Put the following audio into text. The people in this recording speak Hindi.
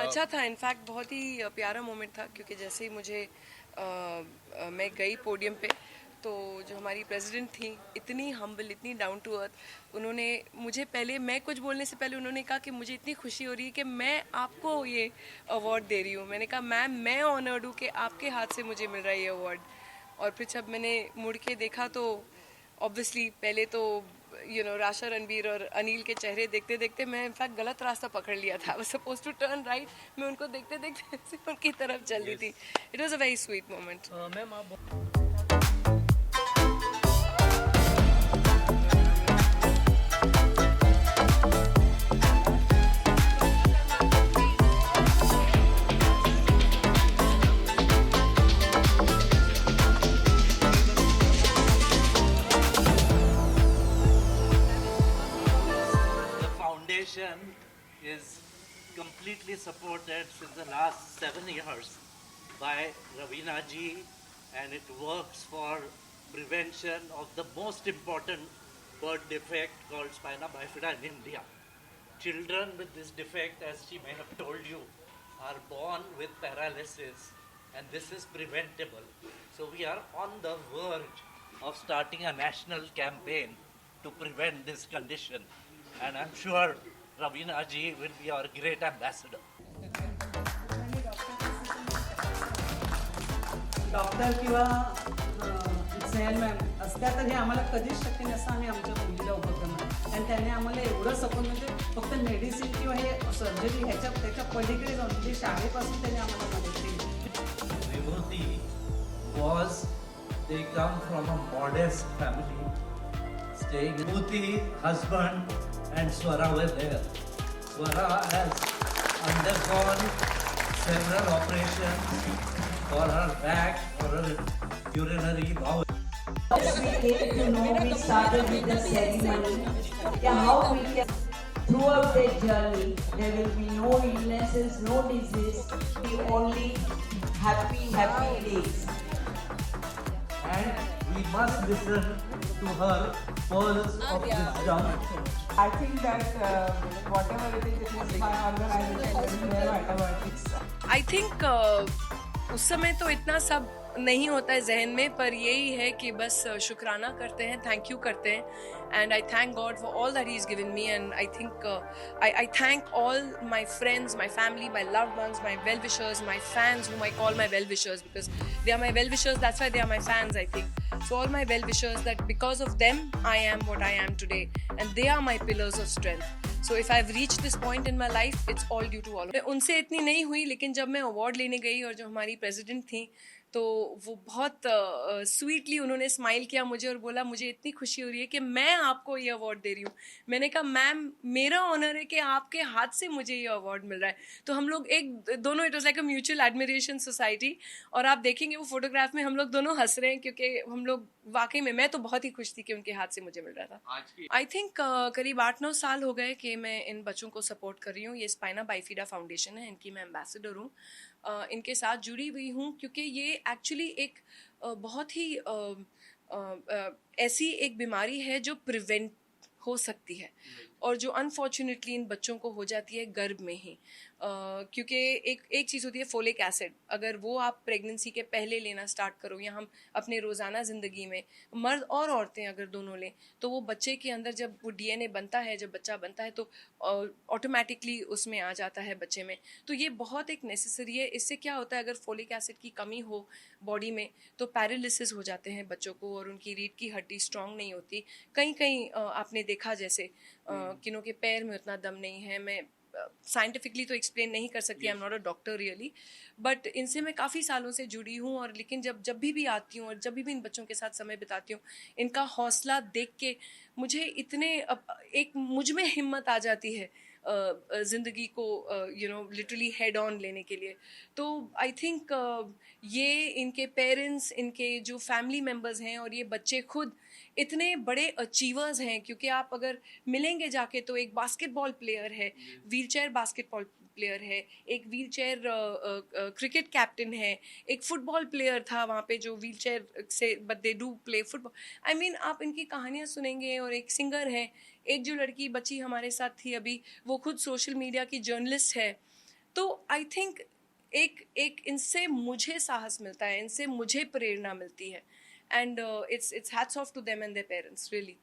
अच्छा था, इनफैक्ट बहुत ही प्यारा मोमेंट था क्योंकि जैसे ही मैं गई पोडियम पे तो जो हमारी प्रेसिडेंट थी इतनी हम्बल, इतनी डाउन टू अर्थ, उन्होंने मुझे पहले, मैं कुछ बोलने से पहले उन्होंने कहा कि मुझे इतनी खुशी हो रही है कि मैं आपको ये अवार्ड दे रही हूँ। मैंने कहा मैम मैं ऑनर्ड हूँ कि आपके हाथ से मुझे मिल रहा है ये अवार्ड। और फिर जब मैंने मुड़ के देखा तो ऑब्वियसली पहले तो राशा, रणबीर और अनिल के चेहरे देखते देखते मैं इनफैक्ट गलत रास्ता पकड़ लिया था। I was suppose to turn right, मैं उनको देखते देखते सिर्फ उनकी तरफ चल रही थी। It was a very sweet moment. Ma'am आप The foundation is completely supported since the last 7 years by Ravina ji, and it works for prevention of the most important birth defect called spina bifida in India. Children with this defect, as she may have told you, are born with paralysis, and this is preventable. So we are on the verge of starting a national campaign to prevent this condition, and I'm sure Ravina ji will be our great ambassador. Doctor किंवा स्नेहल मॅम असत्या तर हे आम्हाला कधीच शक्य नसतं आम्ही आमच्या मुलीला उभं करणार. आणि त्याने आम्हाला एवढं सपोर्ट, म्हणजे फक्त मेडिसिन किंवा हे सर्जरी त्याच्या पलीकडे जाऊन म्हणजे शाळेपासून त्याने आम्हाला मदत केली. Vibhuti they come from a modest family, staying. Vibhuti, husband, and Swara were there. Swara has undergone several operations for her back, for her urinary bowel. We came to know, we started with the ceremony. Yeah, how we can, throughout their journey, there will be no illnesses, no disease, be only happy days. And we must listen to her pearls of wisdom. I think that whatever it is my organization doing whatever it is. I think उस समय तो इतना सब नहीं होता है जहन में, पर यही है कि बस शुक्राना करते हैं, थैंक यू करते हैं. And I thank God for all that he is given me. And I think I thank all my friends, my family, my loved ones, my well wishers, my fans whom I call my well wishers because they are my well wishers, that's why they are my fans, I think. So all my well wishers, that because of them I am what I am today, and they are my pillars of strength. So if I've reached this point in my life, it's all due to all of them. उनसे इतनी नहीं हुई, लेकिन जब मैं अवार्ड लेने गई और जो हमारी प्रेसिडेंट थी तो वो बहुत स्वीटली उन्होंने स्माइल किया मुझे और बोला मुझे इतनी खुशी हो रही है कि मैं आपको ये अवार्ड दे रही हूँ. मैंने कहा मैम मेरा ऑनर है कि आपके हाथ से मुझे ये अवार्ड मिल रहा है. तो हम लोग दोनों, it was like a mutual admiration society. और आप देखेंगे वो फोटोग्राफ में हम लोग दोनों हंस रहे हैं क्योंकि हम लोग वाकई में, मैं तो बहुत ही खुश थी कि उनके हाथ से मुझे मिल रहा था. आई थिंक करीब 8-9 साल हो गए कि मैं इन बच्चों को सपोर्ट कर रही हूँ. ये स्पाइना बाइफिडा फाउंडेशन है, इनकी मैं एम्बेसडर हूँ. इनके साथ जुड़ी हुई हूँ क्योंकि ये एक्चुअली एक बहुत ही ऐसी एक बीमारी है जो प्रिवेंट हो सकती है और जो अनफॉर्चुनेटली इन बच्चों को हो जाती है गर्भ में ही. क्योंकि एक चीज़ होती है फोलिक एसिड, अगर वो आप प्रेगनेंसी के पहले लेना स्टार्ट करो या हम अपने रोज़ाना ज़िंदगी में मर्द और औरतें अगर दोनों लें तो वो बच्चे के अंदर जब वो डीएनए बनता है, जब बच्चा बनता है तो ऑटोमेटिकली उसमें आ जाता है बच्चे में. तो ये बहुत एक नेसेसरी है. इससे क्या होता है, अगर फोलिक एसिड की कमी हो बॉडी में तो पैरालिसिस हो जाते हैं बच्चों को और उनकी रीढ़ की हड्डी स्ट्रांग नहीं होती. कहीं कहीं आपने देखा जैसे किन्हों के पैर में उतना दम नहीं है. मैं साइंटिफिकली तो एक्सप्लेन नहीं कर सकती, I am not a doctor really, but इनसे मैं काफ़ी सालों से जुड़ी हूँ. और लेकिन जब भी आती हूँ और जब भी इन बच्चों के साथ समय बिताती हूँ, इनका हौसला देख के मुझे एक मुझ में हिम्मत आ जाती है ज़िंदगी को लिटरली हेड ऑन लेने के लिए. तो आई थिंक ये इनके पेरेंट्स, इनके जो फैमिली मेम्बर्स हैं और ये बच्चे खुद इतने बड़े अचीवर्स हैं. क्योंकि आप अगर मिलेंगे जाके तो एक बास्केटबॉल प्लेयर है, व्हीलचेयर बास्केटबॉल प्लेयर है, एक व्हीलचेयर क्रिकेट कैप्टन है, एक फुटबॉल प्लेयर था वहाँ पे जो व्हीलचेयर से, but they do play football. I mean आप इनकी कहानियाँ सुनेंगे. और एक सिंगर है, एक जो लड़की बच्ची हमारे साथ थी अभी, वो खुद सोशल मीडिया की जर्नलिस्ट है. तो आई थिंक एक इनसे मुझे साहस मिलता है, इनसे मुझे प्रेरणा मिलती है, and it's hats off to them and their parents really.